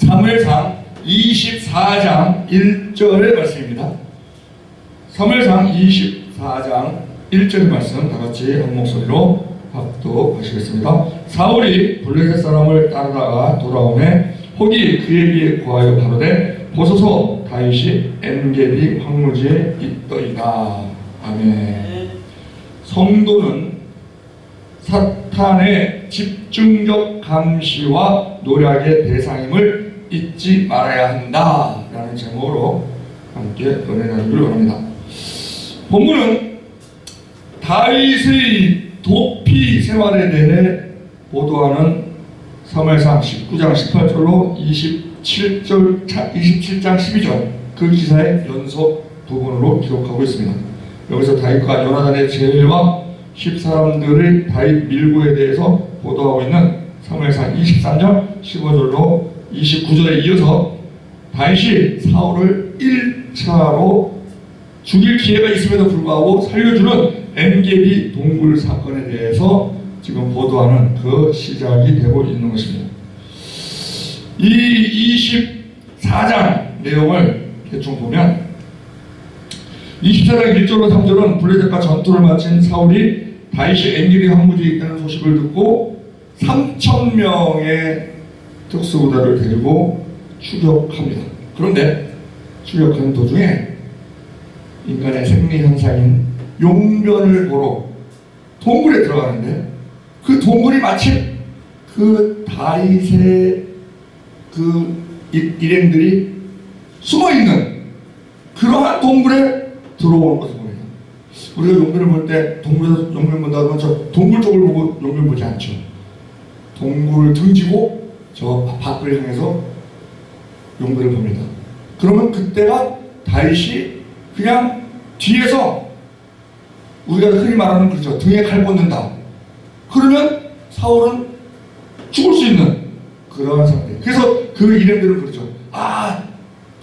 사무엘상 24장 1절의 말씀입니다. 사무엘상 24장 1절의 말씀 다같이 한 목소리로 합독하시겠습니다. 사울이 블레셋 사람을 따르다가 돌아오매 혹이 그에게 구하여 가로되 보소서 다윗이 엔게디 황무지에 있더이다. 아멘. 성도는 사탄의 집중적 감시와 노략의 대상임을 잊지 말아야 한다 라는 제목으로 함께 은혜 나누기를 원합니다. 본문은 다윗의 도피 생활에 대해 보도하는 사무엘상 19장 18절로 27장 12절 그 기사의 연속 부분으로 기록하고 있습니다. 여기서 다윗과 요나단의 재회와 10사람들의 다윗 밀고에 대해서 보도하고 있는 사무엘상 23장 15절로 29절에 이어서 다윗이 사울을 1차로 죽일 기회가 있음에도 불구하고 살려주는 엔게디 동굴 사건에 대해서 지금 보도하는 그 시작이 되고 있는 것입니다. 이 24장 내용을 대충 보면 24장 1절로 3절은 블레셋과 전투를 마친 사울이 다윗이 엔게디 황무지에 있다는 소식을 듣고 3,000명의 특수부대를 데리고 추격합니다. 그런데 추격하는 도중에 인간의 생리현상인 용변을 보러 동굴에 들어가는데 그 동굴이 마침 그 다윗의 그 일행들이 숨어있는 그러한 동굴에 들어오는 것을 봅니다. 우리가 용변을 볼 때 동굴에서 용변 본다 하면 저 동굴 쪽을 보고 용변 보지 않죠. 동굴을 등지고 저 밖을 향해서 용변을 봅니다. 그러면 그때가 다윗이 그냥 뒤에서 우리가 흔히 말하는 그렇죠. 등에 칼 꽂는다. 그러면 사울은 죽을 수 있는 그러한 상태. 그래서 그 일행들은 그렇죠. 아,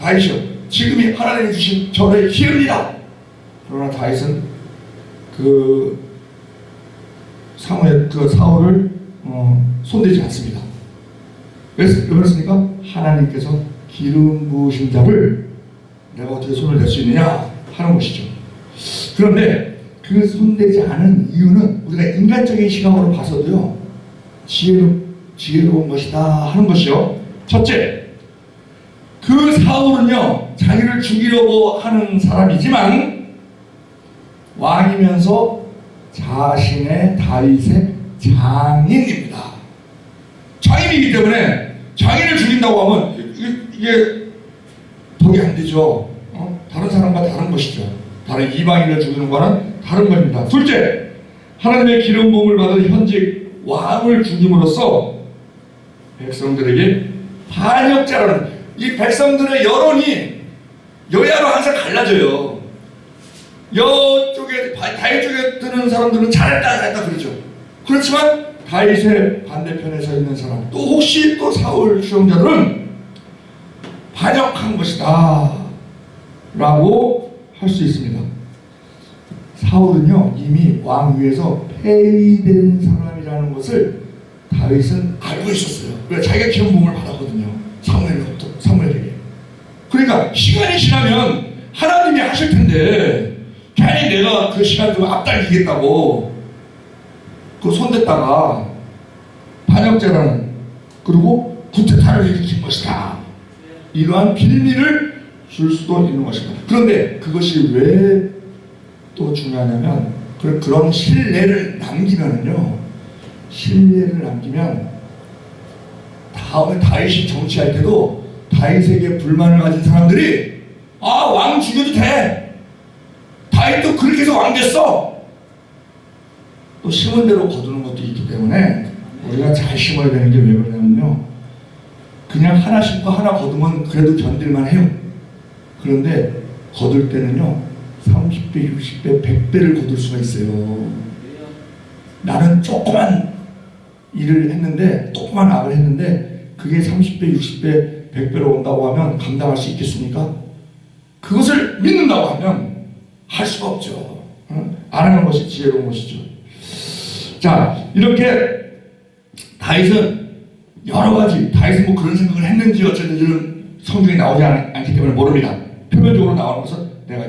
다윗이요. 지금이 하나님이 주신 저의 기회입니다. 그러나 다윗은 그 사울을 손대지 않습니다. 왜 그렇습니까? 하나님께서 기름 부으신 자를 내가 어떻게 손을 댈 수 있느냐 하는 것이죠. 그런데 그 손대지 않은 이유는 우리가 인간적인 시각으로 봐서도요 지혜로운 것이다 하는 것이요. 첫째, 그 사울은요 자기를 죽이려고 하는 사람이지만 왕이면서 자신의 다윗의 장인입니다. 장인이기 때문에 장인을 죽인다고 하면 이게 덕이 안 되죠. 다른 사람과 다른 것이죠. 다른 이방인을 죽이는 거는 다른 것입니다. 둘째, 하나님의 기름 부음을 받은 현직 왕을 죽임으로써 백성들에게 반역자라는 이 백성들의 여론이 여야로 항상 갈라져요. 이쪽에 다윗 쪽에 드는 사람들은 잘했다 그러죠. 그렇지만 다윗의 반대편에 서 있는 사람 또 혹시 또 사울 추종자들은 반역한 것이다 라고 할 수 있습니다. 사울은요 이미 왕 위에서 폐위된 사람이라는 것을 다윗은 알고 있었어요. 왜? 자기가 기름 부음을 받았거든요. 사무엘에게. 그러니까 시간이 지나면 하나님이 하실 텐데 괜히 내가 그 시간 좀 앞당기겠다고 그 손댔다가 반역죄라는 그리고 구태타를 일으킨 것이다. 이러한 빌미를 줄 수도 있는 것입니다. 그런데 그것이 왜 또 중요하냐면 그런 신뢰를 남기면은요 신뢰를 남기면 다음에 다윗이 정치할 때도 다윗에게 불만을 가진 사람들이 왕 죽여도 돼. 다윗도 그렇게 해서 왕 됐어. 또 심은 대로 거두는 것도 있기 때문에 우리가 잘 심어야 되는 게 왜 그러냐면요 그냥 하나 심고 하나 거두면 그래도 견딜만 해요. 그런데 거둘 때는요 30배, 60배, 100배를 거둘 수가 있어요. 나는 조그만 일을 했는데 조그만 악을 했는데 그게 30배, 60배, 100배로 온다고 하면 감당할 수 있겠습니까? 그것을 믿는다고 하면 할 수가 없죠. 안 하는 것이 지혜로운 것이죠. 자, 이렇게 다윗은 여러 가지 다윗은 뭐 그런 생각을 했는지 어쨌든지는 성경에 나오지 않기 때문에 모릅니다. 표면적으로 나오는 것은 내가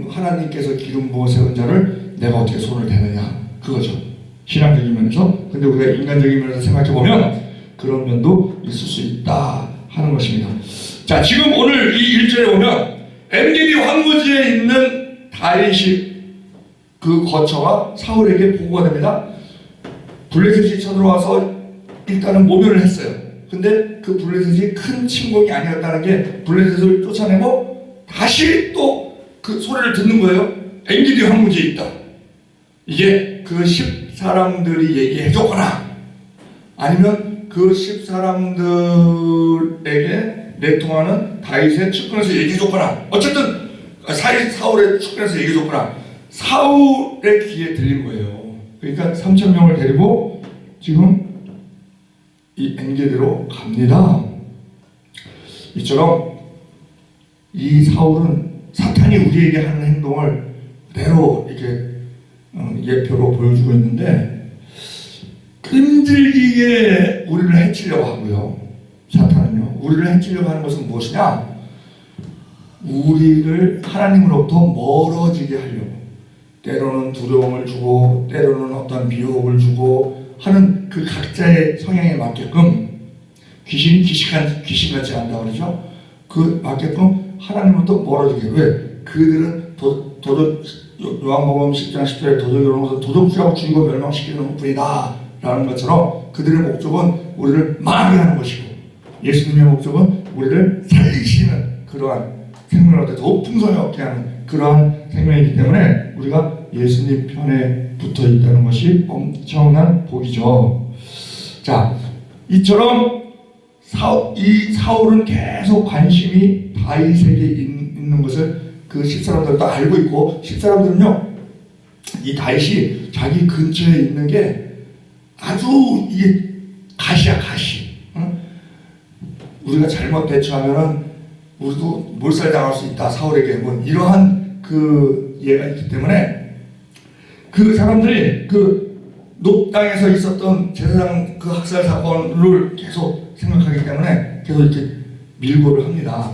하나님께서 기름 부어 세운 자를 내가 어떻게 손을 대느냐, 그거죠. 신앙적인 면에서. 근데 우리가 인간적인 면에서 생각해 보면 그런 면도 있을 수 있다 하는 것입니다. 자, 지금 오늘 이 1절에 보면 엔게디 황무지에 있는 다윗이 그 거처가 사울에게 보고가 됩니다. 블레셋이 쳐들어와서 일단은 모멸을 했어요. 근데 그 블레셋이 큰 침공이 아니었다는 게 블레셋을 쫓아내고 다시 또 그 소리를 듣는 거예요. 엔게디 황무지에 있다. 이게 그 10사람들이 얘기해줬거나 아니면 그 10사람들에게 내통하는 다윗의 측근에서 얘기해줬거나 어쨌든 사울의 측근에서 얘기해줬거나 사울의 귀에 들린 거예요. 그러니까 3,000명을 데리고 지금 이 엔게디로 갑니다. 이처럼 이 사울은 사탄이 우리에게 하는 행동을 그대로 이렇게 예표로 보여주고 있는데 끈질기게 우리를 해치려고 하고요. 사탄은요. 우리를 해치려고 하는 것은 무엇이냐? 우리를 하나님으로부터 멀어지게 하려고. 때로는 두려움을 주고 때로는 어떤 미혹을 주고 하는 그 각자의 성향에 맞게끔 귀신이 귀신같이 한다고 그러죠. 그 맞게끔 하나님으로부터 멀어지게. 왜? 그들은 요한복음 10장 10절에 도적이라는 것은 도적질하고 죽이고 멸망시키는 뿐이다 라는 것처럼 그들의 목적은 우리를 망하게 하는 것이고 예수님의 목적은 우리를 살리시는 그러한 생명을 얻어 더욱 풍성히 얻게 하는 그러한 생명이기 때문에 우리가 예수님 편에 붙어 있다는 것이 엄청난 복이죠. 자, 이처럼 이 사울은 계속 관심이 다윗에게 있는 것을 그 10사람들도 알고 있고 10사람들은요 이 다윗이 자기 근처에 있는 게 아주 이게 가시야 가시. 우리가 잘못 대처하면은 우리도 몰살당할 수 있다 사울에게 뭐 이러한 그 이해가 있기 때문에 그 사람들이 그 녹당에서 있었던 제사장 그 학살 사건을 계속 생각하기 때문에 계속 이렇게 밀고를 합니다.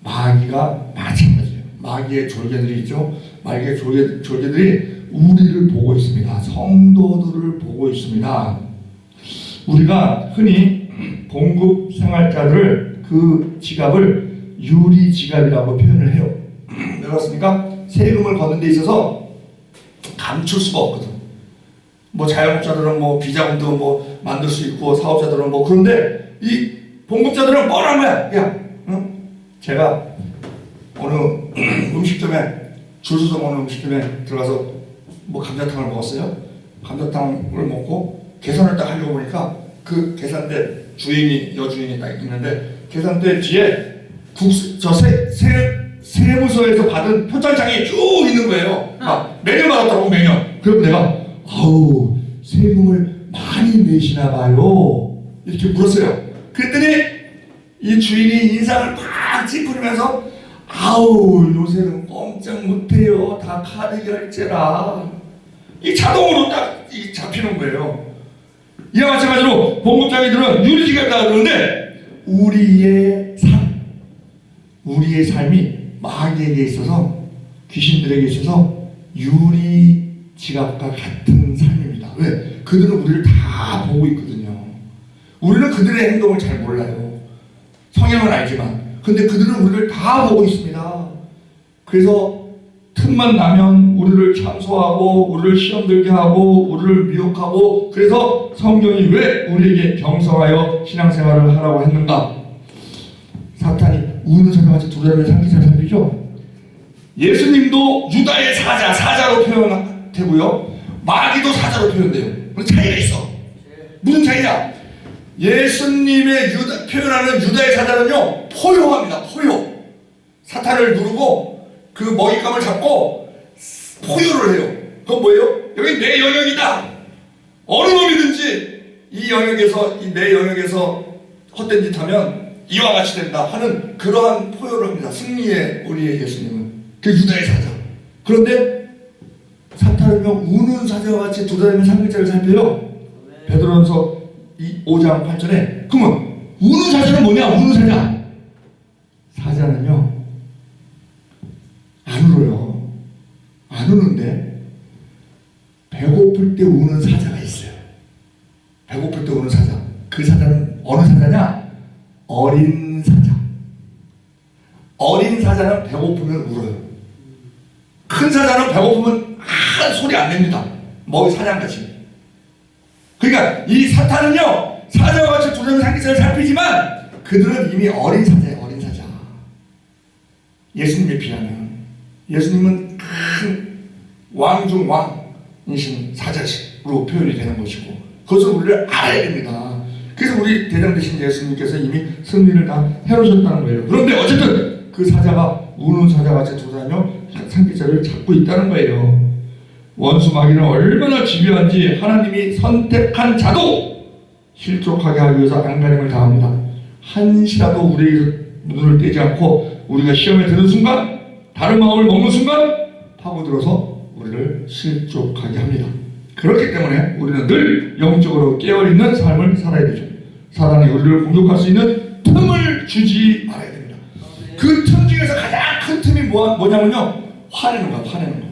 마귀가 마찬가지예요. 마귀의 졸개들이 있죠. 마귀의 졸개들이 우리를 보고 있습니다. 성도들을 보고 있습니다. 우리가 흔히 봉급 생활자들을 그 지갑을 유리 지갑이라고 표현을 해요. 왜 그렇습니까? 세금을 걷는 데 있어서 감출 수가 없거든. 뭐 자영업자들은 뭐 비자금도 뭐 만들 수 있고 사업자들은 뭐 그런데 이 봉급자들은 뭐라는 거야? 야, 제가 어느 음식점에 줄 서서 먹는 음식점에 들어가서 뭐 감자탕을 먹었어요. 감자탕을 먹고 계산을 딱 하려고 보니까 그 계산대 여주인이 딱 있는데 계산대 뒤에 세무서에서 받은 표창장이 쭉 있는 거예요. 매년 받았다고 매년. 그래서 내가 아우 세금을 많이 내시나 봐요 이렇게 물었어요. 그랬더니 이 주인이 인상을 팍 찌푸리면서 아우 요새는 꼼짝 못해요. 다 카드 결제라. 이 자동으로 딱 잡히는 거예요. 이와 마찬가지로 봉급자들은 유리지갑이다 그러는데 우리의 삶이 마귀에게 있어서 귀신들에게 있어서 유리지갑과 같은 삶입니다. 왜? 그들은 우리를 다 보고 있거든요. 우리는 그들의 행동을 잘 몰라요. 성향은 알지만 근데 그들은 우리를 다 보고 있습니다. 그래서 틈만 나면 우리를 참소하고 우리를 시험 들게 하고 우리를 미혹하고 그래서 성경이 왜 우리에게 경성하여 신앙생활을 하라고 했는가? 사탄이 우는 사람같이 두려움의 상기를 살피죠. 예수님도 유다의 사자로 표현되고요. 마귀도 사자로 표현돼요. 차이가 있어. 무슨 차이냐? 예수님의 표현하는 유다의 사자는요 포효합니다. 포효. 사탄을 누르고 그 먹잇감을 잡고 포효를 해요. 그건 뭐예요? 여기 내 영역이다. 어느 놈이든지 내 영역에서 헛된 짓 하면 이와 같이 된다 하는 그러한 포효를 합니다. 승리의 우리의 예수님은 그 유다의 사자. 그런데 사탄은요 우는 사자와 같이 두드러지는 상급자를 살펴요. 베드로전서 5장 8절에 그러면 우는 사자는 뭐냐? 우는 사자. 사자는요 안 울어요. 안 우는데 배고플 때 우는 사자가 있어요. 배고플 때 우는 사자. 그 사자는 어느 사자냐? 어린 사자. 어린 사자는 배고프면 울어요. 큰 사자는 배고프면 소리 안 냅니다. 먹이 사냥같이. 그러니까 이 사탄은요 사자와 같이 두려움의 상기자를 살피지만 그들은 이미 어린 사자예요. 어린 사자. 예수님의 피하는 예수님은 큰 왕중 왕이신 사자식으로 표현이 되는 것이고 그것을 우리를 알아야 됩니다. 그래서 우리 대장 되신 예수님께서 이미 승리를 다 해놓으셨다는 거예요. 그런데 어쨌든 그 사자가 우는 사자같이 돌아다니며 상기자를 찾고 있다는 거예요. 원수 마귀는 얼마나 집요한지 하나님이 선택한 자도 실족하게 하기 위해서 안간힘을 다합니다. 한시라도 우리의 눈을 떼지 않고 우리가 시험에 드는 순간 다른 마음을 먹는 순간 파고들어서 우리를 실족하게 합니다. 그렇기 때문에 우리는 늘 영적으로 깨어있는 삶을 살아야 되죠. 사단이 우리를 공격할 수 있는 틈을 주지 말아야 됩니다. 그 틈 중에서 가장 큰 틈이 뭐냐면요 화내는 거야. 화내는 거.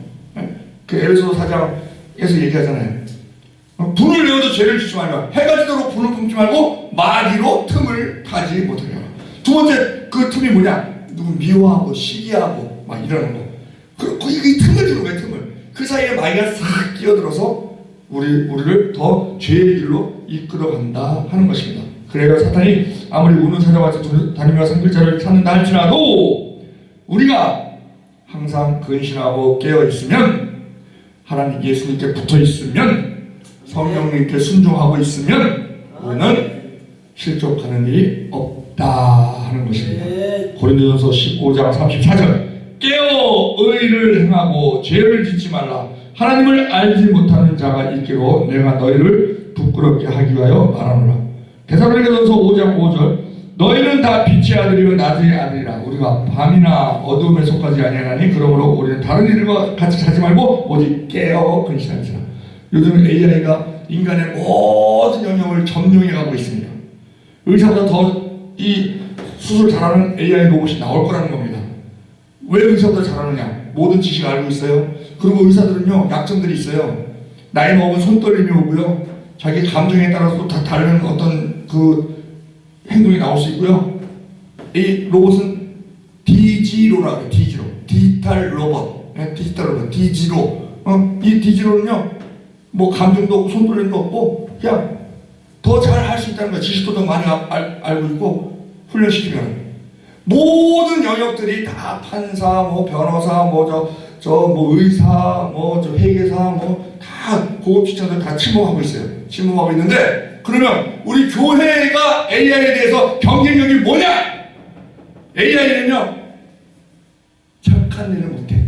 그 에베소 4장에서 얘기하잖아요. 불을 내어도 죄를 짓지 말고 해가 지도록 불을 뿜지 말고 마귀로 틈을 타지 못하게 하라. 두 번째 그 틈이 뭐냐? 누구 미워하고 시기하고 막 이러는 거. 이 틈을 주는 거예요. 틈을. 그 사이에 마귀가 싹 끼어들어서 우리를 더 죄의 길로 이끌어간다 하는 것입니다. 그래요 사탄이 아무리 우는 사자같이 다니며 상글자를 찾는다 할지라도 우리가 항상 근신하고 깨어있으면 하나님 예수님께 붙어있으면 성령님께 순종하고 있으면 우리는 실족하는 일이 없다 하는 것입니다. 고린도전서 15장 34절 깨어 의를 행하고 죄를 짓지 말라. 하나님을 알지 못하는 자가 있기로 내가 너희를 부끄럽게 하기 위하여 말하노라. 데살로니가전서 5장 5절 너희는 다 빛의 아들이요 낮의 아들이라. 우리가 밤이나 어두움에 속하지 아니하나니 그러므로 우리는 다른 일과 같이 자지 말고 오직 깨어 근신할지라. 요즘 AI가 인간의 모든 영역을 점령해가고 있습니다. 의사보다 더 이 수술 잘하는 AI 로봇이 나올 거라는 겁니다. 왜 의사보다 잘하느냐? 모든 지식을 알고 있어요. 그리고 의사들은요 약점들이 있어요. 나이 먹으면 손떨림이 오고요. 자기 감정에 따라서 다 다른 어떤 그 행동이 나올 수 있고요. 이 로봇은 디지로라고 해요. 디지로. 디지털 로봇. 디지로. 이 디지로는요 뭐 감정도 없고 손떨림도 없고 그냥 더 잘 할 수 있다는 거예요. 지식도 더 많이 알고 있고 훈련시키면 모든 영역들이 다 판사, 뭐 변호사, 뭐 의사, 뭐 회계사, 뭐 다 고급 직장들 다 침범하고 있어요. 침범하고 있는데 그러면 우리 교회가 AI에 대해서 경쟁력이 뭐냐? AI는요 착한 일을 못해.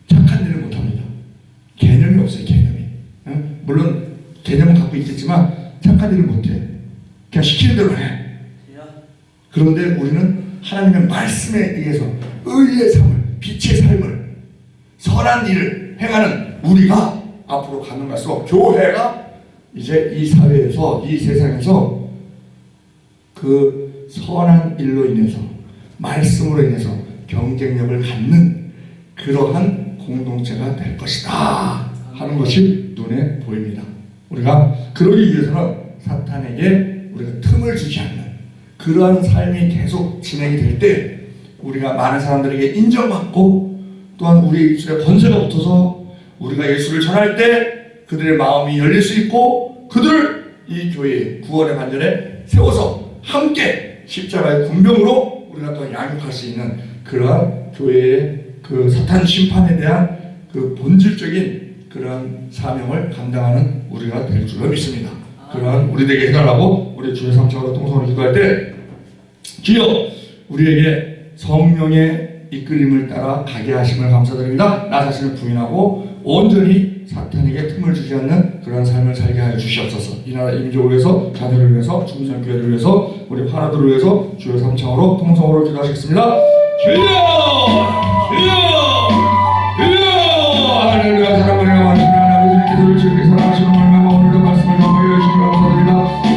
착한 일을 못합니다. 개념이 없어요. 개념이. 물론 개념은 갖고 있겠지만 착한 일을 못해. 그냥 시키는 대로 해. 그런데 우리는 하나님의 말씀에 의해서 의의 삶을, 빛의 삶을, 선한 일을 행하는 우리가 앞으로 가는 갈수록 교회가 이제 이 사회에서, 이 세상에서 그 선한 일로 인해서, 말씀으로 인해서 경쟁력을 갖는 그러한 공동체가 될 것이다 하는 것이 눈에 보입니다. 우리가 그러기 위해서는 사탄에게 우리가 틈을 주지 않는 그러한 삶이 계속 진행이 될 때 우리가 많은 사람들에게 인정받고 또한 우리 입술에 권세가 붙어서 우리가 예수를 전할 때 그들의 마음이 열릴 수 있고 그들을 이 교회의 구원의 반전에 세워서 함께 십자가의 군병으로 우리가 또 양육할 수 있는 그러한 교회의 그 사탄 심판에 대한 그 본질적인 그러한 사명을 감당하는 우리가 될 줄로 믿습니다. 그러한 우리에게 해달라고 우리 주의 삼창으로 통성으로 기도할 때 주여 우리에게 성령의 이끌림을 따라 가게 하심을 감사드립니다. 나 자신을 부인하고 온전히 사탄에게 틈을 주지 않는 그런 삶을 살게 하여 주시옵소서. 이 나라 임족을 위해서 자녀를 위해서 중생교회를 위해서 우리 하나들을 위해서 주의 삼창으로 통성으로 기도하시겠습니다. 주여 주여 주여 할렐루야. 사랑하는 하나님 아버지 기도를 즐기게 사랑하시는 말씀 오늘의 말씀을 감사해 주시기 감사드립니다.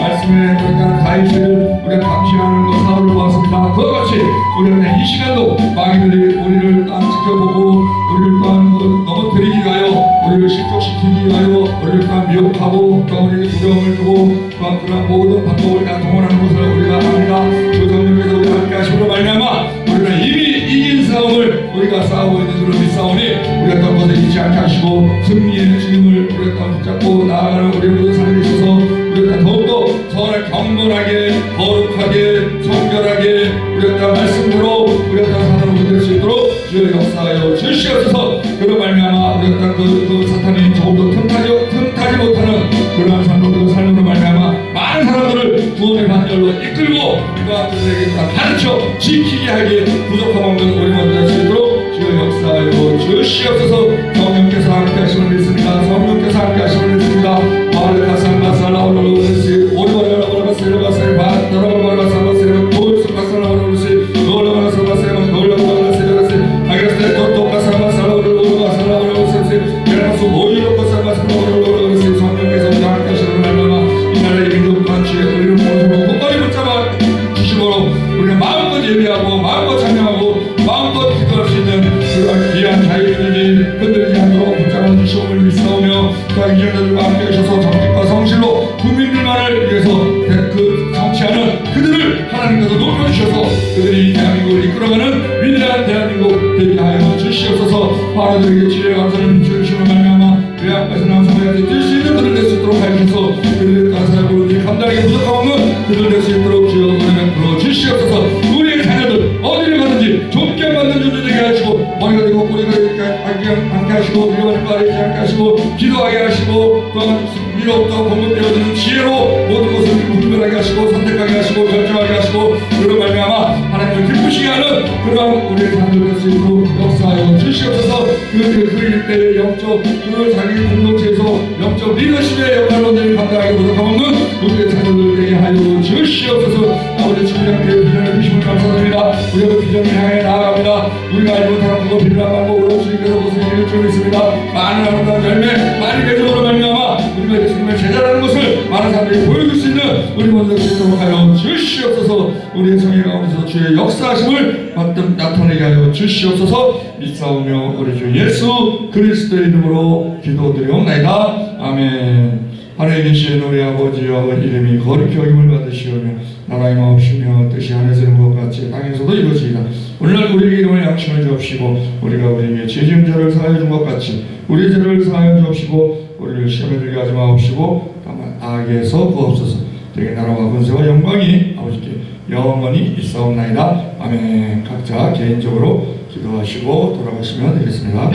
그와 같이 우리는 이 시간도 마귀들이 우리를 또한 지켜보고 우리를 또한 넘어뜨리기 위하여 우리를 실족시키기 위하여 우리를 또한 미혹하고 또 우리에게 두려움을 주고 또한 그러한 모든 방법을 다 동원하는 것을 우리가 압니다. 그 성령께서 우리와 함께 하심으로 말미암아 우리는 이미 이긴 싸움을 우리가 싸우고 있는 그런 이 싸움이 우리가 어떤 것을 잊지 않게 하시고 승리의 주님을 우리가 또 붙잡고 나아가는 우리의 모든 삶에 있어서 우리가 더욱더 서로 경건하게 거룩하게 성결하게 우리가 말씀대로 우리가 사는 분들 될 수 있도록 주여 역사하여 주시옵소서. 그로 말미암아 우리가 그 사탄이 조금도 틈타지 못하는 그러한 삶으로 삶으로 말미암아 많은 사람들을 구원의 반열로 이끌고 그와 그들에게 다 가르쳐 지키게 하기에 부족함 없는 우리 모두 될 수 있도록 주여 역사하여 주시옵소서. 성령께서 함께 하심을 믿습니다. 성령께서 함께 하심을 믿습니다. 마을 가산 마살라 올라오르시 오르바라 올라가세요 가세요 바다라 올라가세요 도스 가살라 올라오르시 올라가서 가세요 올라가세요 가세요 아게스테 도토 가산 마살라 올라가살라 올라오르시 그래서 모이로 가산 마살라 올라오르시 성령께서 함께 하심을 말미암아 이 나라의 민족 또한 주의 우리를 모두 끝까지 붙잡아 주심으로 우리는 마음껏 예배하고 마음껏 찬양하고 마음껏 기도할 수 있는 그러한 귀한 자유인들이 흔들리지 않도록 붙잡아 주시옵을 믿사오며 또한 이전자들과 함께 하셔서 정직과 성실로 국민들만을 위해서 그 성취하는 그들을 하나님께서 높여주셔서 그들이 대한민국을 이끌어가는 위대한 대한민국 되게 하여 주시옵소서. 바로들에게 지혜와 감사를 주시는 말미암아 외양까지 남성에게 뛸 수 있는 그들 될 수 있도록 하여주셔서 그들의 가사를 감당하기 부족함 없는 그들 될 수 있도록 주여 은혜를 부어주시옵소서. 우리의 자녀들 어디를 가든지 존경 받는 존재 되게 하시고 머리가 되고 꼬리가 되게 않게 하시고 위험한 바를 않게 하시고 기도하게 하시고 또한 위로부터 공급되어지는 지혜로 모든 것을 분별하게 하시고 선택하게 하시고 결정하게 하시고 그런 말미암아 하나님을 기쁘시게 하는 그러한 우리의 자녀들 될 수 있도록 역사하여 주시옵소서. 그 일대의 영적 그 자기 공동체에서 영적 리더십의 역할로 늘 감당하기 부족함 없는 우리의 자녀들 되게 하여 주시옵소서. 아버지 주님께 비전을 주심을 감사드립니다. 우리가 비전을 향해 나아갑니다. 우리가 알지 못하는 그거 비전한 방법으로 주님께서 무슨 일을 주고 있습니다. 많은 아름다운 열매 많은 계정으로 말미암아 우리가 예수님의 제자라는 것을 많은 사람들이 보여줄 수 있는 우리 모두 될 수 있도록 하여 주시옵소서. 우리의 성의 가운데서 주의 역사하심을 나타내게 하여 주시옵소서. 믿사오며 우리 주 예수 그리스도의 이름으로 기도드리옵나이다. 아멘. 하늘에 계신 우리 아버지여 이름이 거룩히 여김을 받으시오며 나라의 마옵시며 뜻이 하늘에서 이룬 것 같이 땅에서도 이루어지이다. 오늘날 우리에게 이름을 양심을 주옵시고 우리가 우리에게 죄 지은 자를 사하여 준 것 같이 우리의 죄를 사하여 주옵시고 우리를 시험에 들게 하지 마옵시고 다만 악에서 구하옵소서. 되게 나라와 권세와 영광이 아버지께 영원히 있사옵나이다. 아멘. 각자 개인적으로 기도하시고 돌아가시면 되겠습니다.